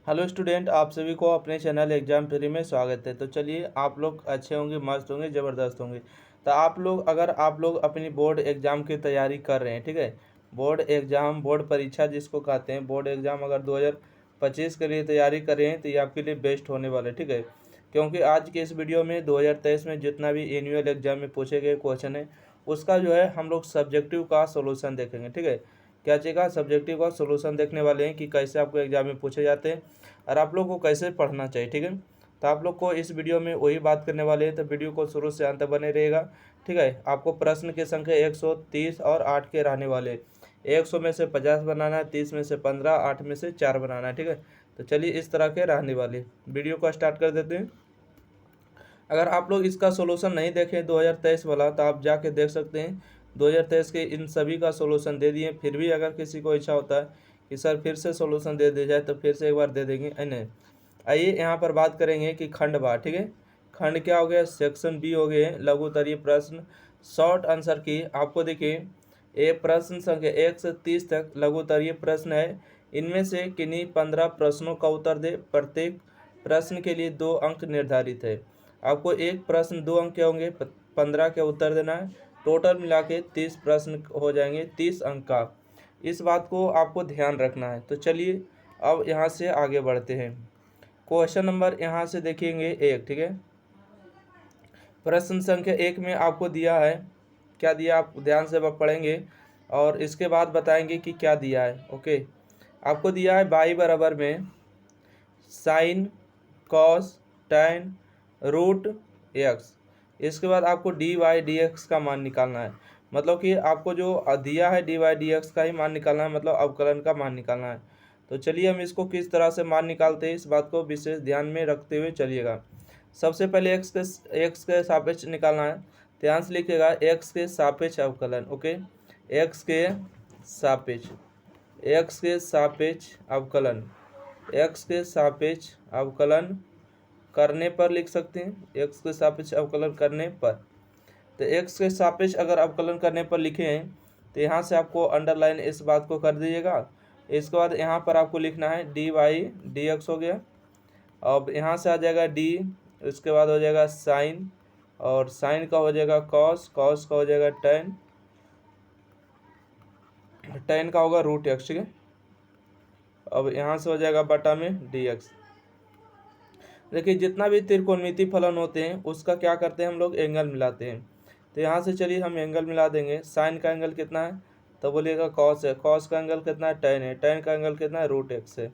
Hello student, आप सभी को अपने चैनल एग्जाम फ्री में स्वागत है। तो चलिए, आप लोग अच्छे होंगे, मस्त होंगे, ज़बरदस्त होंगे। तो आप लोग अपनी बोर्ड एग्ज़ाम की तैयारी कर रहे हैं, ठीक है। बोर्ड एग्ज़ाम, बोर्ड परीक्षा जिसको कहते हैं, बोर्ड एग्ज़ाम अगर 2025 के लिए तैयारी कर रहे हैं तो ये आपके लिए बेस्ट होने वाला है, ठीक है। क्योंकि आज के इस वीडियो में 2023 में जितना भी एनुअल एग्जाम में पूछे गए क्वेश्चन है, उसका जो है हम लोग सब्जेक्टिव का सोल्यूशन देखेंगे, ठीक है। क्या चीज़ सब्जेक्टिव का सोल्यूशन देखने वाले हैं कि कैसे आपको एग्जाम में पूछे जाते हैं और आप लोग को कैसे पढ़ना चाहिए, ठीक है। तो आप लोग को इस वीडियो में वही बात करने वाले हैं, तो वीडियो को शुरू से अंत तक बने रहेगा, ठीक है। आपको प्रश्न की संख्या 130 और 8 के रहने वाले। 100 में से 50 बनाना है, 30 में से 15, 8 में से 4 बनाना है, ठीक है। तो चलिए, इस तरह के रहने वाले वीडियो को स्टार्ट कर देते हैं। अगर आप लोग इसका सोल्यूशन नहीं देखें 2023 वाला, तो आप जाके देख सकते हैं। 2023 के इन सभी का सोल्यूशन दे दिए, फिर भी अगर किसी को इच्छा होता है कि सर फिर से सोल्यूशन दे दिया जाए, तो फिर से एक बार दे देंगे, नहीं। आइए यहाँ पर बात करेंगे कि खंड बा, ठीक है। खंड क्या हो गया, सेक्शन बी हो गए लघु उत्तरीय प्रश्न शॉर्ट आंसर की। आपको देखिए, ये प्रश्न संख्या 1 से 30 तक लघु उत्तरीय प्रश्न है। इनमें से किन्हीं 15 प्रश्नों का उत्तर दे। प्रत्येक प्रश्न के लिए 2 अंक निर्धारित है। आपको एक प्रश्न 2 अंक के होंगे, 15 के उत्तर देना है। टोटल मिला के 30 प्रश्न हो जाएंगे 30 अंक का। इस बात को आपको ध्यान रखना है। तो चलिए, अब यहाँ से आगे बढ़ते हैं। क्वेश्चन नंबर यहाँ से देखेंगे 1, ठीक है। प्रश्न संख्या 1 में आपको दिया है, क्या दिया आप ध्यान से पढ़ेंगे और इसके बाद बताएंगे कि क्या दिया है। ओके, आपको दिया है y बराबर में sine cos tan root x. इसके बाद आपको डी वाई डी एक्स का मान निकालना है। मतलब कि आपको जो दिया है डी वाई डी एक्स का ही मान निकालना है, मतलब अवकलन का मान निकालना है। तो चलिए, हम इसको किस तरह से मान निकालते हैं, इस बात को विशेष ध्यान में रखते हुए चलिएगा। सबसे पहले एक्स के सापेक्ष निकालना है। ध्यान से लिखिएगा, एक्स के सापेक्ष अवकलन। ओके, एक्स के सापेक्ष, एक्स के सापेक्ष अवकलन, एक्स के सापेक्ष अवकलन करने पर लिख सकते हैं। एक्स के सापेक्ष अवकलन करने पर, तो एक्स के सापेक्ष अगर अवकलन करने पर लिखे हैं तो यहाँ से आपको अंडरलाइन इस बात को कर दीजिएगा। इसके बाद यहाँ पर आपको लिखना है डी वाई डी एक्स हो गया। अब यहाँ से आ जाएगा डी, उसके बाद हो जाएगा साइन, और साइन का हो जाएगा कॉस, कॉस का हो जाएगा टेन, टेन का होगा रूट एक्स, ठीक है। अब यहाँ से हो जाएगा बटा में डी एक्स। देखिए, जितना भी त्रिकोणमिति फलन होते हैं उसका क्या करते हैं हम लोग, एंगल मिलाते हैं। तो यहाँ से चलिए हम एंगल मिला देंगे। साइन का एंगल कितना है, तो बोलिएगा कॉस है। कॉस का एंगल कितना है, टेन है। टेन का एंगल कितना है, रूट एक्स है।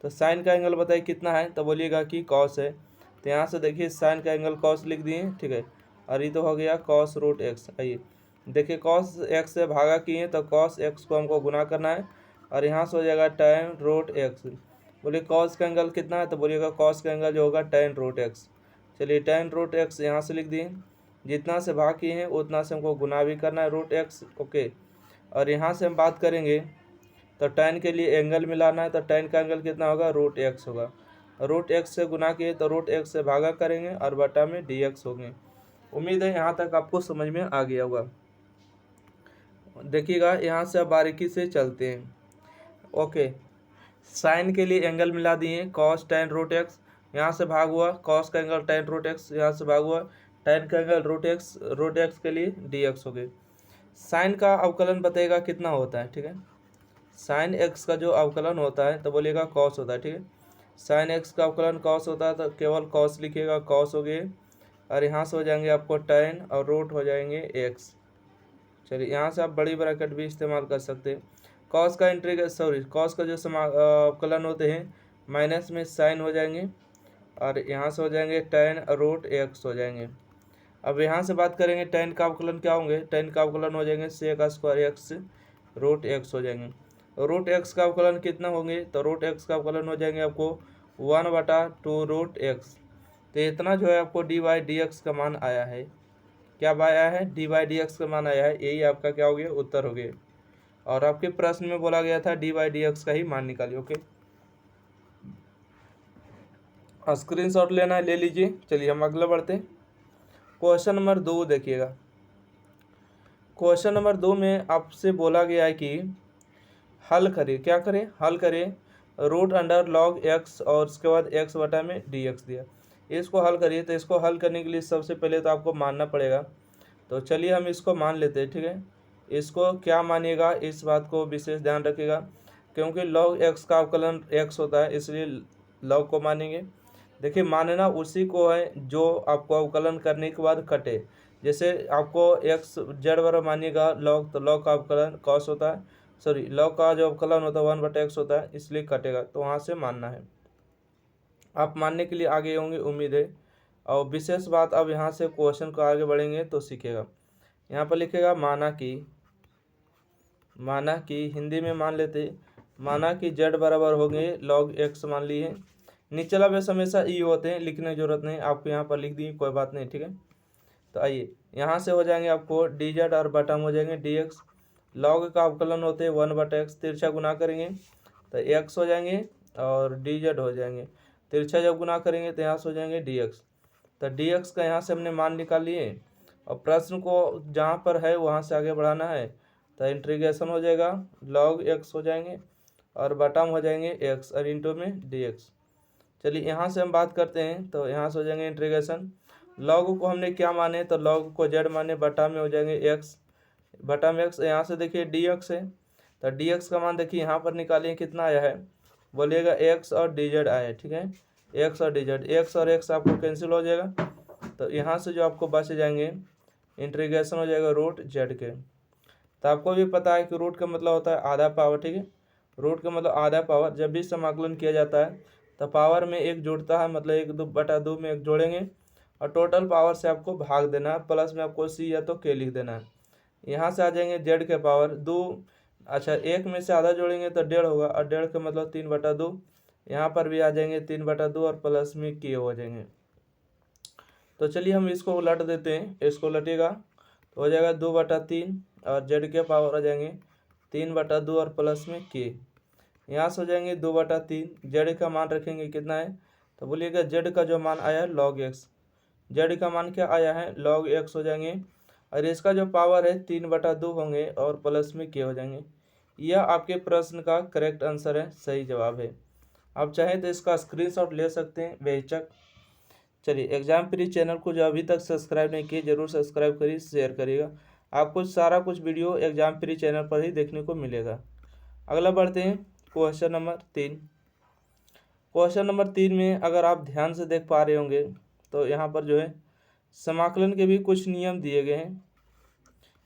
तो साइन का एंगल बताइए कितना है, तो बोलिएगा कि कॉस है। तो यहाँ से देखिए साइन का एंगल कॉस लिख दिए, ठीक है। और ये तो हो गया कॉस रूट एक्स। आइए देखिए, कॉस एक्स से भागा किए तो कॉस एक्स को हमको गुना करना है, और यहाँ से हो जाएगा टेन रूट एक्स। बोलिए कॉस का एंगल कितना है, तो बोलिएगा कॉस का एंगल जो होगा टेन रूट एक्स। चलिए, टेन रूट एक्स यहाँ से लिख दिए। जितना से भाग किए हैं उतना से हमको गुना भी करना है, रूट एक्स। ओके, और यहाँ से हम बात करेंगे तो टेन के लिए एंगल मिलाना है, तो टेन का एंगल कितना होगा, रूट एक्स होगा। रूट एक्स से गुना किए तो रूट एक्स से भागा करेंगे और बटा में डी एक्स होंगे। उम्मीद है यहाँ तक आपको समझ में आ गया होगा। देखिएगा, यहाँ से अब बारीकी से चलते हैं। ओके, साइन के लिए एंगल मिला दिए, कॉस टेन रूट एक्स। यहाँ से भाग हुआ कॉस का एंगल टेन रूट एक्स, यहाँ से भाग हुआ टेन का एंगल रूट एक्स के लिए डी एक्स हो गए। साइन का अवकलन बताइएगा कितना होता है, ठीक है। साइन एक्स का जो अवकलन होता है तो बोलिएगा कॉस होता है, ठीक है। साइन एक्स का अवकलन कॉस होता है, तो केवल कॉस लिखिएगा, कॉस हो गए। और यहाँ से हो जाएंगे आपको टेन और रूट हो जाएंगे एक्स। चलिए, यहाँ से आप बड़ी ब्रैकेट भी इस्तेमाल कर सकते हैं। कॉस का कॉस का जो अवकलन होते हैं माइनस में साइन हो जाएंगे, और यहाँ से हो जाएंगे टेन रूट एक्स हो जाएंगे। अब यहाँ से बात करेंगे टेन का अवकलन क्या होंगे, टेन का अवकलन हो जाएंगे sec square x root x हो जाएंगे। रूट एक्स का अवकलन कितना होंगे, तो रूट एक्स का अवकलन हो जाएंगे आपको 1/2 रूट एक्स। तो इतना जो है आपको डी वाई डी एक्स का मान आया है। क्या आया है, डी वाई डी एक्स का मान आया है। यही आपका क्या हो गया, उत्तर हो गया। और आपके प्रश्न में बोला गया था डी वाई डी एक्स का ही मान निकालिए। ओके, स्क्रीनशॉट लेना है, ले लीजिए। चलिए, हम अगला बढ़ते हैं। क्वेश्चन नंबर 2 देखिएगा। क्वेश्चन नंबर 2 में आपसे बोला गया है कि हल करें, क्या करें, हल करें रूट अंडर लॉग एक्स और उसके बाद एक्स बटा में डी एक्स दिया। इसको हल करिए। तो इसको हल करने के लिए सबसे पहले तो आपको मानना पड़ेगा। तो चलिए हम इसको मान लेते हैं, ठीक है। इसको क्या मानिएगा, इस बात को विशेष ध्यान रखिएगा, क्योंकि लॉग एक्स का अवकलन एक्स होता है, इसलिए लॉग को मानेंगे। देखिए, मानना उसी को है जो आपको अवकलन करने के बाद कटे। जैसे आपको एक्स जेड बराबर मानिएगा लॉग, तो लॉग का अवकलन कॉस होता है, सॉरी लॉग का जो अवकलन होता है 1/x होता है, इसलिए कटेगा, तो वहाँ से मानना है। आप मानने के लिए आगे होंगे, उम्मीद है। और विशेष बात, अब यहाँ से क्वेश्चन को आगे बढ़ेंगे तो सीखेगा। यहाँ पर लिखेगा माना कि हिंदी में मान लेते, माना कि जेड बराबर होंगे लॉग एक्स मान लिए। निचला बेस हमेशा ई होते हैं, लिखने की जरूरत नहीं, आपको यहाँ पर लिख दी, कोई बात नहीं, ठीक है। तो आइए यहाँ से हो जाएंगे आपको डी जेड और बटम हो जाएंगे डी एक्स। लॉग का अवकलन होते हैं 1/x, तिरछा गुना करेंगे तो एक्स हो जाएंगे और डी जेड हो जाएंगे। तिरछा जब गुना करेंगे तो यहाँ से हो जाएंगे डी एक्स। तो डी एक्स का यहाँ से हमने मान निकाल लिए, और प्रश्न को जहाँ पर है वहाँ से आगे बढ़ाना है। तो इंटीग्रेशन हो जाएगा लॉग एक्स हो जाएंगे और बटम हो जाएंगे एक्स और इंटू में डी एक्स। चलिए यहाँ से हम बात करते हैं। तो यहाँ से हो जाएंगे इंटीग्रेशन, लॉग को हमने क्या माने, तो लॉग को जेड माने, बटा में हो जाएंगे एक्स, बटा में एक्स। यहाँ से देखिए डी एक्स है, तो डी एक्स का मान देखिए यहाँ पर निकालिए कितना आया है, बोलिएगा एक्स और डी जेड आया है, ठीक है। एक्स और डी जेड, एक्स और एक्स आपको कैंसिल हो जाएगा। तो यहाँ से जो आपको बच जाएंगे इंटीग्रेशन हो जाएगा रूट जेड के। तो आपको भी पता है कि रूट का मतलब होता है आधा पावर, ठीक है। रूट का मतलब आधा पावर। जब भी समाकलन किया जाता है तो पावर में एक जुड़ता है, मतलब 1/2 में एक जोड़ेंगे और टोटल पावर से आपको भाग देना है, प्लस में आपको सी या तो के लिख देना है। यहाँ से आ जाएंगे जेड के पावर 2, अच्छा एक में से आधा जोड़ेंगे तो 1.5 होगा, और 1.5 का मतलब 3/2। यहाँ पर भी आ जाएंगे 3/2 और प्लस में के हो जाएंगे। तो चलिए हम इसको उलट देते हैं, इसको उलटेगा तो हो जाएगा 2/3 और जेड के पावर आ जाएंगे 3/2 और प्लस में के। यहाँ से हो जाएंगे 2/3, जेड का मान रखेंगे कितना है, तो बोलिएगा जेड का जो मान आया है लॉग एक्स, जेड का मान क्या आया है लॉग एक्स हो जाएंगे, और इसका जो पावर है 3/2 होंगे और प्लस में के हो जाएंगे। यह आपके प्रश्न का करेक्ट आंसर है, सही जवाब है। आप चाहें तो इसका स्क्रीनशॉट ले सकते हैं बेहिचक। चलिए, एग्जाम प्री चैनल को जो अभी तक सब्सक्राइब नहीं किए जरूर सब्सक्राइब करिए, शेयर करिएगा। आपको सारा कुछ वीडियो एग्जाम प्री चैनल पर ही देखने को मिलेगा। अगला बढ़ते हैं क्वेश्चन नंबर 3। क्वेश्चन नंबर 3 में अगर आप ध्यान से देख पा रहे होंगे तो यहाँ पर जो है समाकलन के भी कुछ नियम दिए गए हैं,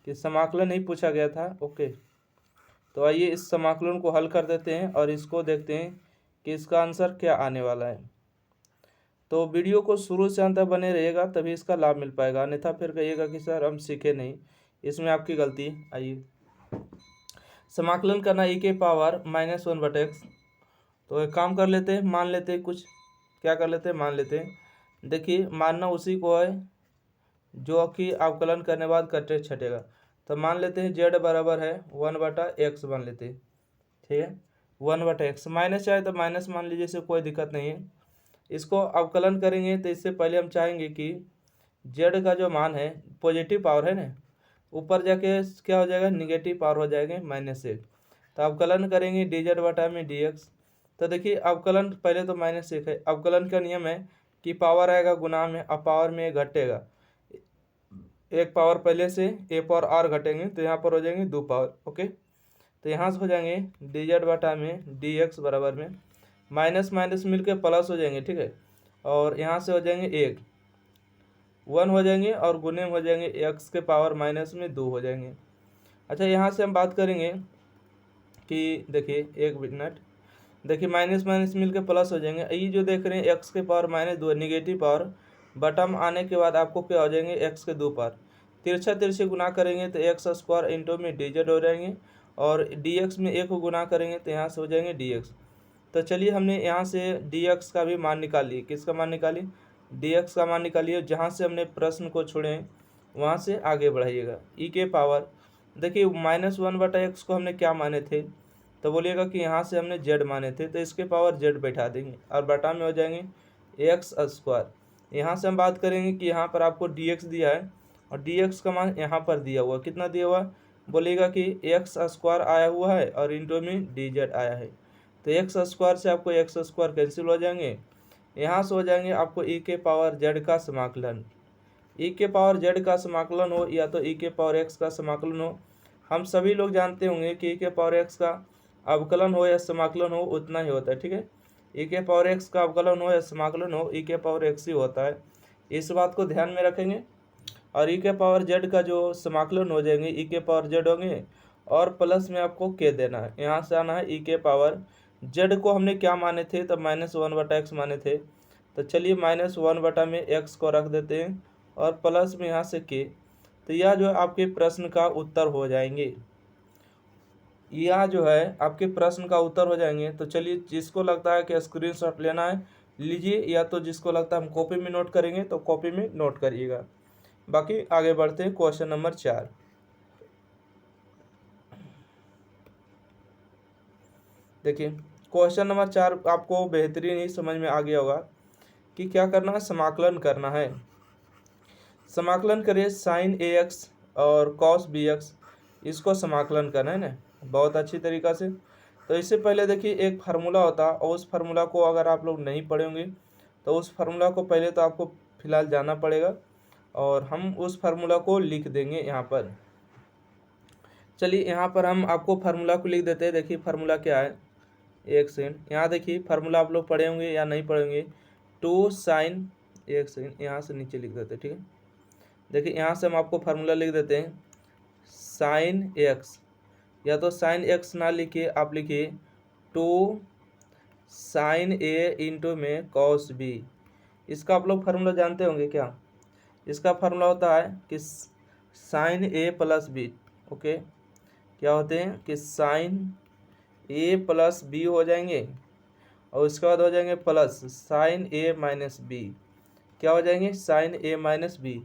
कि समाकलन नहीं पूछा गया था, ओके। तो आइए इस समाकलन को हल कर देते हैं और इसको देखते हैं कि इसका आंसर क्या आने वाला है। तो वीडियो को शुरू से अंत तक बने रहिएगा, तभी इसका लाभ मिल पाएगा, अन्यथा फिर कहिएगा कि सर हम सीखे नहीं, इसमें आपकी गलती है। आइए समाकलन करना e के पावर -1/x। तो एक काम कर लेते हैं, मान लेते हैं कुछ, क्या कर लेते हैं, मान लेते हैं। देखिए, मानना उसी को है जो कि अवकलन करने बाद कटे छटेगा। तो मान लेते हैं जेड बराबर है 1/x मान लेते हैं, ठीक है। 1/x माइनस चाहे तो माइनस मान लीजिए, इससे कोई दिक्कत नहीं है। इसको अवकलन करेंगे तो इससे पहले हम चाहेंगे कि जेड का जो मान है पॉजिटिव पावर है ना, ऊपर जाके क्या हो जाएगा निगेटिव पावर हो जाएंगे -1। तो अवकलन करेंगे डी जेड बटा में डी एक्स। तो देखिए अवकलन पहले तो -1 है, अवकलन का नियम है कि पावर आएगा गुना में, अब पावर में घटेगा, एक पावर पहले से ए पावर आर घटेंगे, तो यहाँ पर हो जाएंगे 2 पावर, ओके। तो यहाँ से हो जाएंगे डी जेड बटा में डी एक्स बराबर में माइनस माइनस मिलकर प्लस हो जाएंगे, ठीक है। और यहाँ से हो जाएंगे 1 हो जाएंगे और गुने में हो जाएंगे एक्स के पावर -2 हो जाएंगे। अच्छा, यहाँ से हम बात करेंगे कि देखिए एक मिनट, देखिए माइनस माइनस मिल के प्लस हो जाएंगे। ये जो देख रहे हैं एक्स के पावर -2 निगेटिव पावर, बटम आने के बाद आपको क्या हो जाएंगे एक्स के 2 पावर, तिरछा तिरछे गुना करेंगे तो एक्स स्क्वायर इंटू में डी जेड हो जाएंगे, और डी एक्स में 1 को गुना करेंगे तो यहाँ से हो जाएंगे डी एक्स। तो चलिए हमने यहाँ से डी एक्स का भी मान निकालिए, किसका मान निकालिए, डी एक्स का मान निकालिए। जहाँ से हमने प्रश्न को छोड़े वहाँ से आगे बढ़ाइएगा। ई के पावर देखिए -1/x को हमने क्या माने थे, तो बोलिएगा कि यहाँ से हमने जेड माने थे, तो इसके पावर जेड बैठा देंगे और बटा में हो जाएंगे एक्स स्क्वायर। यहाँ से हम बात करेंगे कि यहाँ पर आपको डी एक्स दिया है और डी एक्स का मान यहाँ पर दिया हुआ, कितना दिया हुआ, बोलिएगा कि एक्स स्क्वायर आया हुआ है और इंटू में डी जेड आया है। तो एक्स स्क्वायर से आपको एक्स स्क्वायर कैंसिल हो जाएंगे। यहाँ से हो जाएंगे आपको ई के पावर जेड का समाकलन। ई के पावर जेड का समाकलन हो या तो ई के पावर एक्स का समाकलन हो, हम सभी लोग जानते होंगे कि ई के पावर एक्स का अवकलन हो या समाकलन हो उतना ही होता है, ठीक है। ई के पावर एक्स का अवकलन हो या समाकलन हो, ई के पावर एक्स ही होता है, इस बात को ध्यान में रखेंगे। और ई के पावर जेड का जो समाकलन हो जाएंगे ई के पावर जेड होंगे, और प्लस में आपको के देना है, यहाँ से आना है ई के पावर जेड को हमने क्या माने थे, तब -1/x माने थे। तो चलिए -1 में x को रख देते हैं और प्लस में यहाँ से के। तो यह जो है आपके प्रश्न का उत्तर हो जाएंगे, यह जो है आपके प्रश्न का उत्तर हो जाएंगे। तो चलिए, जिसको लगता है कि स्क्रीनशॉट लेना है लीजिए, या तो जिसको लगता है हम कॉपी में नोट करेंगे तो कॉपी में नोट करिएगा। बाकी आगे बढ़ते हैं क्वेश्चन नंबर 4। देखिए क्वेश्चन नंबर 4 आपको बेहतरीन ही समझ में आ गया होगा कि क्या करना है, समाकलन करना है। समाकलन करिए साइन ए एक्स और कॉस बी एक्स, इसको समाकलन करना है ना बहुत अच्छी तरीक़ा से। तो इससे पहले देखिए एक फार्मूला होता है, और उस फार्मूला को अगर आप लोग नहीं पढ़े होंगे तो उस फार्मूला को पहले तो आपको फिलहाल जाना पड़ेगा, और हम उस फार्मूला को लिख देंगे यहाँ पर। चलिए यहाँ पर हम आपको फार्मूला को लिख देते हैं। देखिए फार्मूला क्या है, एक सेकंड, यहाँ देखिए फार्मूला आप लोग पढ़े होंगे या नहीं पढ़े होंगे। 2 साइन, एक सेकंड यहाँ से नीचे लिख देते हैं, ठीक है। देखिए यहाँ से हम आपको फार्मूला लिख देते हैं, साइन एक्स, या तो साइन एक्स ना लिखिए, आप लिखिए 2 साइन ए इंटू में कॉस बी। इसका आप लोग फार्मूला जानते होंगे क्या, इसका फार्मूला होता है कि साइन ए प्लस बी, ओके। क्या होते हैं कि साइन ए प्लस बी हो जाएंगे, और उसके बाद हो जाएंगे प्लस साइन ए माइनस बी। क्या हो जाएंगे, साइन ए माइनस बी।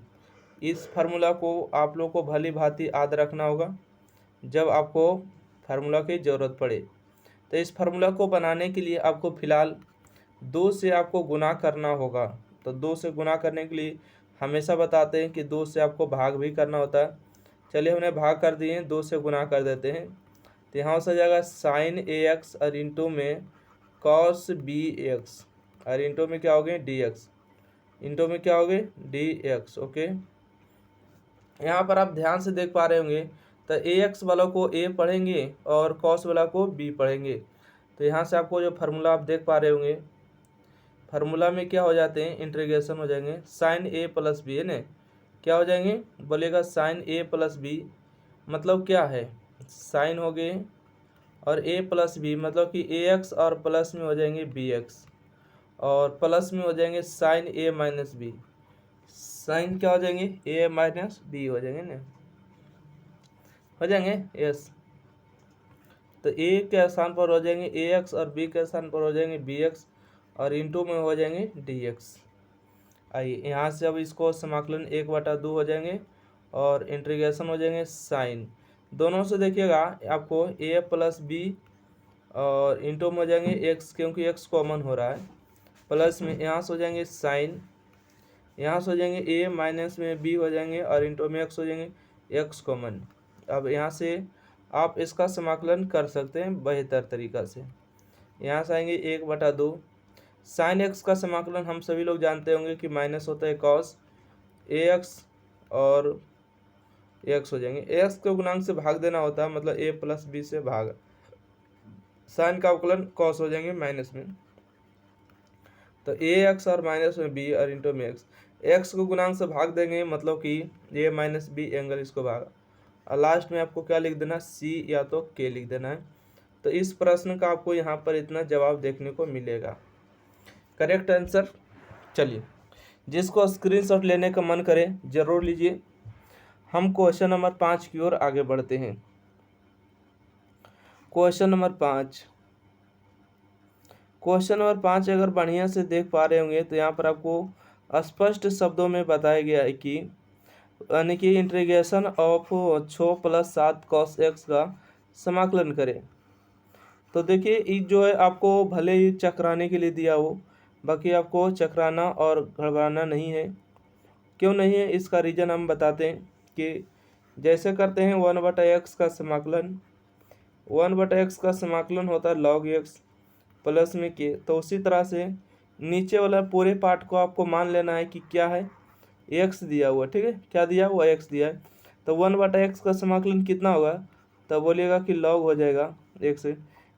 इस फार्मूला को आप लोग को भली भांति याद रखना होगा जब आपको फार्मूला की ज़रूरत पड़े। तो इस फार्मूला को बनाने के लिए आपको फ़िलहाल 2 से आपको गुना करना होगा। तो 2 से गुना करने के लिए हमेशा बताते हैं कि 2 से आपको भाग भी करना होता है। चलिए हमने भाग कर दिए, 2 से गुना कर देते हैं। तो यहाँ से जाएगा साइन ए एक्स और इंटू में कॉस बी एक्स, और इंटू में क्या हो गए डी एक्स, इंटू में क्या हो गए डी एक्स, ओके। यहाँ पर आप ध्यान से देख पा रहे होंगे, तो ए एक्स वाला को ए पढ़ेंगे और कॉस वाला को बी पढ़ेंगे। तो यहाँ से आपको जो फार्मूला आप देख पा रहे होंगे, फार्मूला में क्या हो जाते हैं, इंटीग्रेशन हो जाएंगे, साइन ए प्लस बी है ना, क्या हो जाएंगे बोलेगा साइन ए प्लस बी, मतलब क्या है, साइन हो गए और ए प्लस बी, मतलब कि ए एक्स और प्लस में हो जाएंगे बी एक्स, और प्लस में हो जाएंगे साइन ए माइनस बी, साइन क्या हो जाएंगे ए माइनस बी हो जाएंगे ना, हो जाएंगे यस। तो ए के स्थान पर हो जाएंगे ए एक्स और बी के स्थान पर हो जाएंगे बी एक्स, और इंटू में हो जाएंगे डी एक्स। आइए यहाँ से अब इसको समाकलन 1/2 हो जाएंगे और इंटीग्रेशन हो जाएंगे साइन, दोनों से देखिएगा आपको ए प्लस बी और इंटू में हो जाएंगे एक्स, क्योंकि एक्स कॉमन हो रहा है, प्लस में यहाँ से हो जाएंगे साइन, यहाँ से हो जाएंगे ए माइनस में बी हो जाएंगे, और इंटू में एक्स हो जाएंगे, एक्स कॉमन। अब यहाँ से आप इसका समाकलन कर सकते हैं बेहतर तरीक़ा से। यहाँ से आएंगे 1/2, साइन एक्स का समाकलन हम सभी लोग जानते होंगे कि माइनस होता है कॉस ए एक्स, और एक्स हो जाएंगे, एक्स के गुणांक से भाग देना होता है, मतलब ए प्लस बी से भाग, साइन का अवकलन कॉस हो जाएंगे माइनस में, तो ए एक्स और माइनस में बी और इंटू में एक्स, एक्स को गुणांक से भाग देंगे, मतलब कि ए माइनस बी एंगल इसको भाग, और लास्ट में आपको क्या लिख देना, सी या तो के लिख देना है। तो इस प्रश्न का आपको यहाँ पर इतना जवाब देखने को मिलेगा, करेक्ट आंसर। चलिए जिसको स्क्रीनशॉट लेने का मन करे जरूर लीजिए। हम क्वेश्चन नंबर 5 की ओर आगे बढ़ते हैं। क्वेश्चन नंबर 5, क्वेश्चन नंबर 5 अगर बढ़िया से देख पा रहे होंगे तो यहाँ पर आपको स्पष्ट शब्दों में बताया गया है कि यानी कि इंटीग्रेशन ऑफ 6 + 7 cos x का समाकलन करें। तो देखिए ये जो है आपको भले ही चकराने के लिए दिया हो, बाकी आपको चकराना और घबराना नहीं है। क्यों नहीं है, इसका रीज़न हम बताते हैं कि जैसे करते हैं 1/x का समाकलन, 1/x का समाकलन होता है log x, प्लस में के। तो उसी तरह से नीचे वाला पूरे पार्ट को आपको मान लेना है कि क्या है, एक्स दिया हुआ, ठीक है, क्या दिया हुआ, एक्स दिया है। तो 1/x का समाकलन कितना होगा, तब बोलिएगा कि log हो जाएगा x।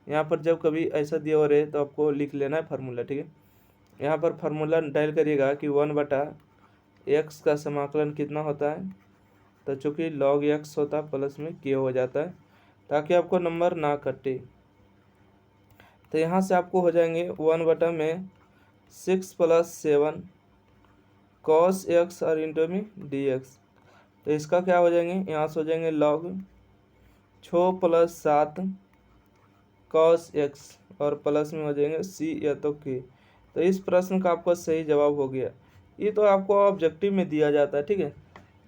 यहाँ पर जब कभी ऐसा दिया हो रहे तो आपको लिख लेना है फार्मूला, ठीक है। यहाँ पर फार्मूला डायल करिएगा कि 1/x का समाकलन कितना होता है, तो चूँकि log x होता प्लस में k हो जाता है ताकि आपको नंबर ना कटे। तो यहाँ से आपको हो जाएंगे 1/6 + 7 cos x और इंटू में dx। तो इसका क्या हो जाएंगे, यहाँ से हो जाएंगे log 6 + 7 cos x और प्लस में हो जाएंगे c या तो k। तो इस प्रश्न का आपका सही जवाब हो गया। ये तो आपको ऑब्जेक्टिव में दिया जाता है, ठीक है,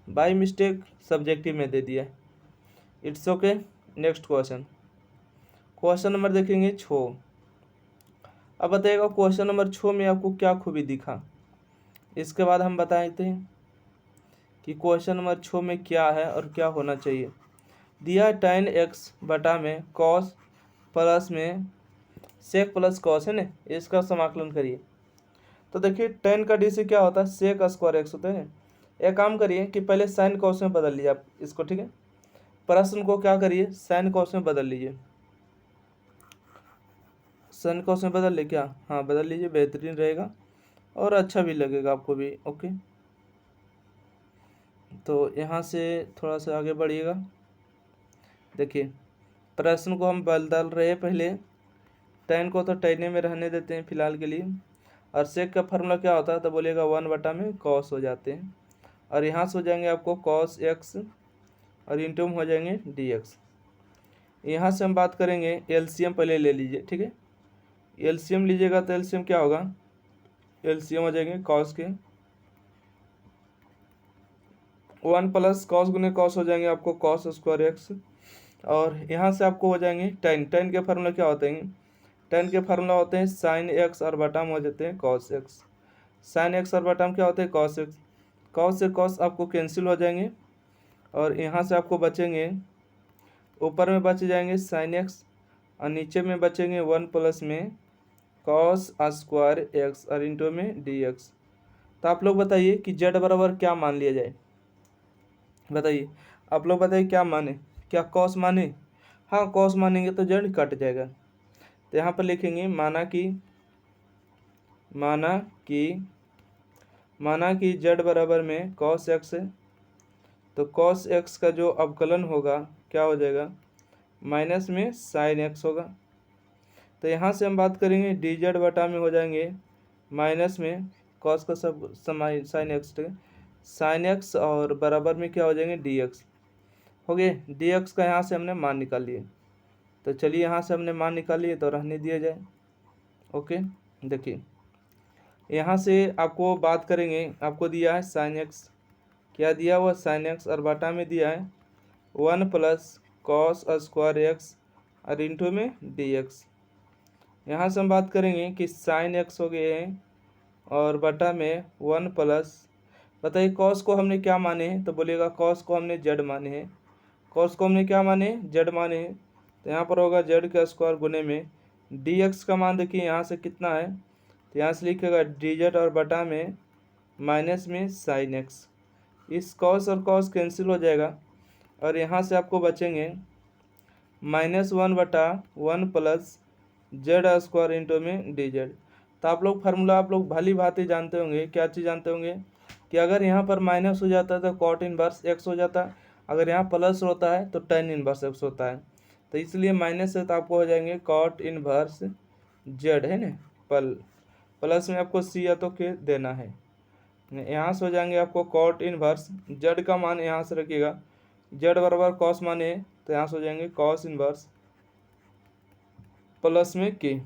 बाय मिस्टेक सब्जेक्टिव में दे दिया। It's okay. Next question, question number देखेंगे 6। अब बताइएगा क्वेश्चन नंबर 6 में आपको क्या खूबी दिखा, इसके बाद हम बताते हैं कि क्वेश्चन नंबर 6 में क्या है और क्या होना चाहिए। दिया tan x बटा में cos प्लस में sec प्लस cos है ना, इसका समाकलन करिए। तो देखिए tan का डी से क्या होता है, sec स्क्वायर x होता है। एक काम करिए कि पहले sin cos में बदल लीजिए आप इसको, ठीक है, प्रश्न को क्या करिए, sin cos में बदल लीजिए। sin cos में बदल ले क्या, हाँ बदल लीजिए, बेहतरीन रहेगा और अच्छा भी लगेगा आपको भी। ओके, तो यहाँ से थोड़ा सा आगे बढ़िएगा। देखिए प्रश्न को हम बदल रहे हैं, पहले tan को तो tan में रहने देते हैं फिलहाल के लिए, और sec का फार्मूला क्या होता है, तो बोलिएगा 1/में cos हो जाते हैं, और यहाँ से हो जाएंगे आपको cos x और इंटू में हो जाएंगे dx। यहाँ से हम बात करेंगे एलसीएम, पहले ले लीजिए, ठीक है, एलसीएम लीजिएगा तो एलसीएम क्या होगा, एलसीएम हो जाएंगे cos के 1 + cos गुने cos हो जाएंगे आपको cos स्क्वायर x, और यहाँ से आपको हो जाएंगे tan के फार्मूला क्या होते हैं, tan के फार्मूला होते हैं sin x और बटा में हो जाते हैं cos x। sin x और बटा में क्या होते हैं cos x, cos से cos आपको कैंसिल हो जाएंगे, और यहाँ से आपको बचेंगे, ऊपर में बच जाएंगे sin x और नीचे में बचेंगे 1 प्लस में cos स्क्वायर x और इंटू में dx। तो आप लोग बताइए कि z बराबर क्या मान लिया जाए, बताइए आप लोग, बताइए क्या माने, क्या cos माने, हाँ cos मानेंगे तो z कट जाएगा। तो यहाँ पर लिखेंगे माना कि z बराबर में cos x है, तो cos x का जो अवकलन होगा क्या हो जाएगा, माइनस में sin x होगा। तो यहाँ से हम बात करेंगे dz बटा में हो जाएंगे माइनस में cos का सब समय sin x, ठीक है, sin x और बराबर में क्या हो जाएंगे dx हो गए। dx का यहाँ से हमने मान निकाल लिए, तो चलिए यहाँ से हमने मान निकाल लिए तो रहने दिया जाए। ओके, देखिए यहाँ से आपको बात करेंगे, आपको दिया है sin x, क्या दिया हुआ sin x, और बटा में दिया है 1 + cos स्क्वायर x और इंटू में dx। यहाँ से हम बात करेंगे कि sin x हो गए हैं और बटा में 1 प्लस, बताइए cos को हमने क्या माने हैं, तो बोलिएगा cos को हमने z माने हैं, cos को हमने क्या माने, z माने हैं। तो यहाँ पर होगा z का स्क्वायर गुने में dx का मान देखिए यहाँ से कितना है, तो यहाँ से लिखेगा dz और बटा में माइनस में sin x। इस cos और cos कैंसिल हो जाएगा, और यहाँ से आपको बचेंगे -1/1 प्लस जेड स्क्वायर इंटू में dz। तो आप लोग फार्मूला आप लोग भली भांति जानते होंगे, क्या चीज़ जानते होंगे कि अगर यहाँ पर माइनस हो जाता है तो cot इनवर्स x हो जाता है, अगर यहाँ प्लस होता है तो tan इनवर्स x होता है। तो इसलिए माइनस है तो आपको हो जाएंगे cot इनवर्स z है ना, प्लस में आपको c या तो के देना है। यहाँ से हो जाएंगे आपको cot इनवर्स z का मान यहाँ से रखिएगा, z बराबर cos माने, तो यहाँ से हो जाएंगे cos इनवर्स प्लस में के।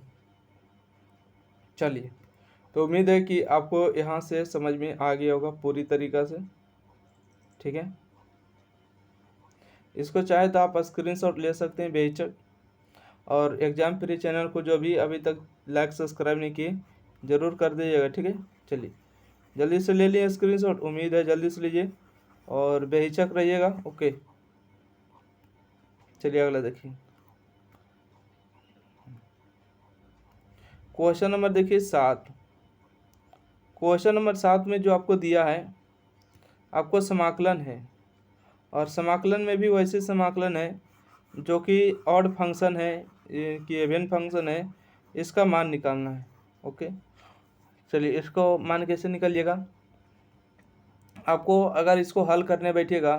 चलिए, तो उम्मीद है कि आपको यहाँ से समझ में आ गया होगा पूरी तरीक़ा से, ठीक है। इसको चाहे तो आप स्क्रीनशॉट ले सकते हैं बेहिचक, और एग्ज़ाम फ्री चैनल को जो भी अभी तक लाइक सब्सक्राइब नहीं किए ज़रूर कर दीजिएगा, ठीक है। चलिए जल्दी से ले लिए स्क्रीनशॉट, उम्मीद है जल्दी से लीजिए और बेहिचक रहिएगा। ओके, चलिए अगला देखिए। क्वेश्चन नंबर देखिए 7। क्वेश्चन नंबर 7 में जो आपको दिया है, आपको समाकलन है, और समाकलन में भी वैसे समाकलन है जो कि ऑड फंक्शन है कि इवन फंक्शन है, इसका मान निकालना है। ओके, चलिए इसको मान कैसे निकालिएगा। आपको अगर इसको हल करने बैठिएगा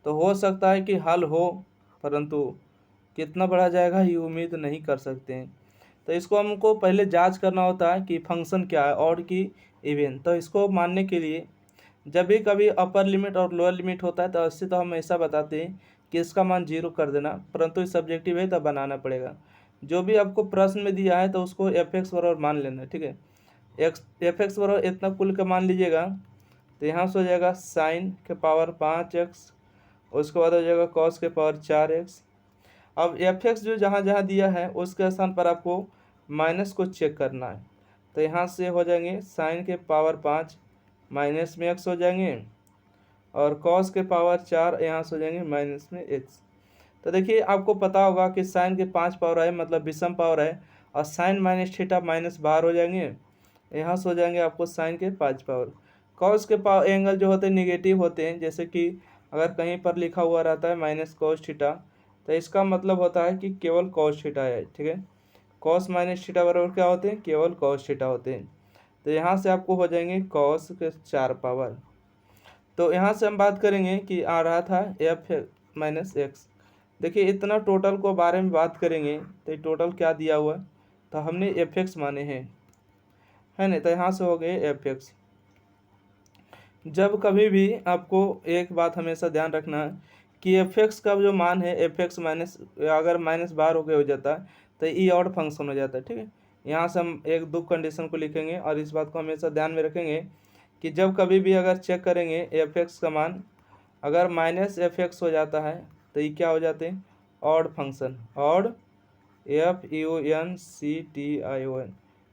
तो हो सकता है कि हल हो, परंतु कितना बढ़ा जाएगा ये उम्मीद नहीं कर सकते हैं। तो इसको हमको पहले जांच करना होता है कि फंक्शन क्या है ऑड की इवन। तो इसको मानने के लिए जब भी कभी अपर लिमिट और लोअर लिमिट होता है तो इससे तो हम ऐसा बताते हैं कि इसका मान 0 कर देना, परंतु ये सब्जेक्टिव है तो बनाना पड़ेगा। जो भी आपको प्रश्न में दिया है तो उसको f(x) बराबर मान लेना, ठीक है। f(x) बराबर इतना कुल का मान लीजिएगा, तो यहाँ से हो जाएगा साइन के पावर 5x, उसके बाद हो जाएगा कॉस के पावर 4x। अब f(x) जो जहाँ जहाँ दिया है उसके स्थान पर आपको माइनस को चेक करना है। तो यहाँ से हो जाएंगे साइन के पावर 5 माइनस में x हो जाएंगे, और कॉस के पावर 4 यहाँ से हो जाएंगे माइनस में x। तो देखिए आपको पता होगा कि साइन के 5 पावर है मतलब विषम पावर है, और साइन माइनस थीटा माइनस बाहर हो जाएंगे, यहाँ से हो जाएंगे आपको साइन के 5 पावर। कॉस के पावर एंगल जो होते हैं निगेटिव होते हैं, जैसे कि अगर कहीं पर लिखा हुआ रहता है माइनस कॉस थीटा, तो इसका मतलब होता है कि केवल कॉस थीटा है, ठीक है। कॉस माइनस थीटा बराबर क्या होते हैं, केवल कॉस थीटा होते हैं। तो यहाँ से आपको हो जाएंगे कॉस के 4 पावर। तो यहाँ से हम बात करेंगे कि आ रहा था एफ माइनस एक्स। देखिए इतना टोटल को बारे में बात करेंगे तो ये टोटल क्या दिया हुआ है, तो हमने एफ एक्स माने हैं, है ना। तो यहाँ से हो गए एफ एक्स। जब कभी भी आपको एक बात हमेशा ध्यान रखना है कि एफ एक्स का जो मान है एफ एक्स माइनस, अगर माइनस बाहर होके हो जाता है तो ई ऑड फंक्शन हो जाता है, ठीक है। यहाँ से हम एक दो कंडीशन को लिखेंगे और इस बात को हमेशा ध्यान में रखेंगे कि जब कभी भी अगर चेक करेंगे एफ एक्स का मान अगर माइनस एफ एक्स हो जाता है तो ये क्या हो जाते हैं, ऑड फंक्शन, ऑड FUNCTION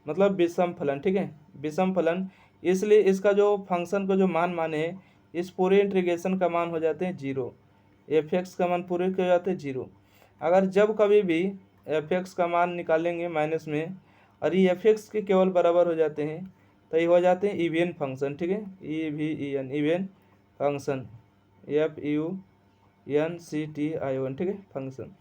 मतलब विषम फलन, ठीक है, विषम फलन। इसलिए इसका जो फंक्शन को जो मान माने हैं इस पूरे इंटीग्रेशन का मान हो जाते हैं 0, एफ एक्स का मान पूरे के हो जाते हैं 0। अगर जब कभी भी एफ एक्स का मान निकालेंगे माइनस में और ये एफ एक्स के केवल बराबर हो जाते हैं तो ये हो जाते हैं इवन फंक्शन, ठीक है, EVEN इवन फंक्शन, FUNCTION, ठीक है, फंक्शन।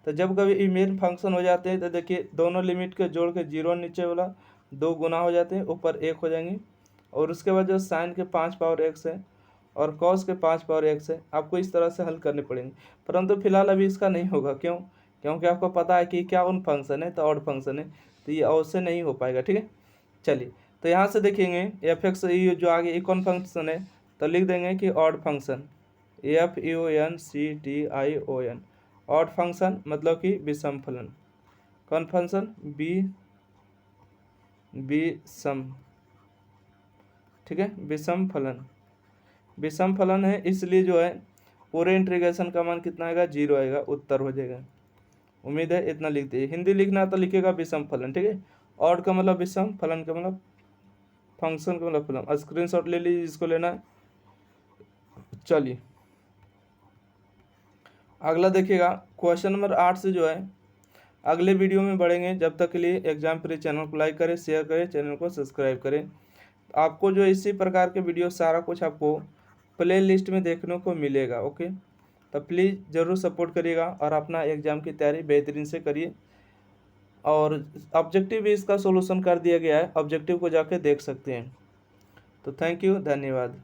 तो जब कभी इवन फंक्शन हो जाते हैं तो देखिए दोनों लिमिट के जोड़ के 0 नीचे वाला 2 गुना हो जाते हैं, ऊपर 1 हो जाएंगे, और उसके बाद जो साइन के 5 पावर x है और कॉस के 5 पावर x है, आपको इस तरह से हल करने पड़ेंगे। परंतु फिलहाल अभी इसका नहीं होगा, क्यों, क्योंकि आपको पता है कि क्या उन फंक्शन है तो ऑड फंक्शन है, तो ये और से नहीं हो पाएगा, ठीक है। चलिए तो यहाँ से देखेंगे एफ एक्स जो आगे इकॉन फंक्शन है तो लिख देंगे कि odd function, FUNCTION, odd function मतलब कि विषम फलन, कौन फंक्शन, विषम, ठीक है, विषम फलन, विषम फलन है, इसलिए जो है पूरे इंटीग्रेशन का मान कितना आएगा, 0 आएगा, उत्तर हो जाएगा। उम्मीद है इतना लिख दीजिए। हिंदी लिखना तो लिखेगा विषम फलन, ठीक है। ऑड का मतलब विषम, फलन का मतलब फंक्शन का मतलब फलन। स्क्रीनशॉट ले लीजिए जिसको लेना है। चलिए अगला देखिएगा क्वेश्चन नंबर 8 से जो है अगले वीडियो में बढ़ेंगे। जब तक के लिए एग्जाम प्री चैनल को लाइक करें, शेयर करें, चैनल को सब्सक्राइब करें। आपको जो इसी प्रकार के वीडियो सारा कुछ आपको प्ले लिस्ट में देखने को मिलेगा। ओके, तो प्लीज़ ज़रूर सपोर्ट करिएगा और अपना एग्ज़ाम की तैयारी बेहतरीन से करिए। और ऑब्जेक्टिव भी इसका सोल्यूशन कर दिया गया है, ऑब्जेक्टिव को जाके देख सकते हैं। तो थैंक यू, धन्यवाद।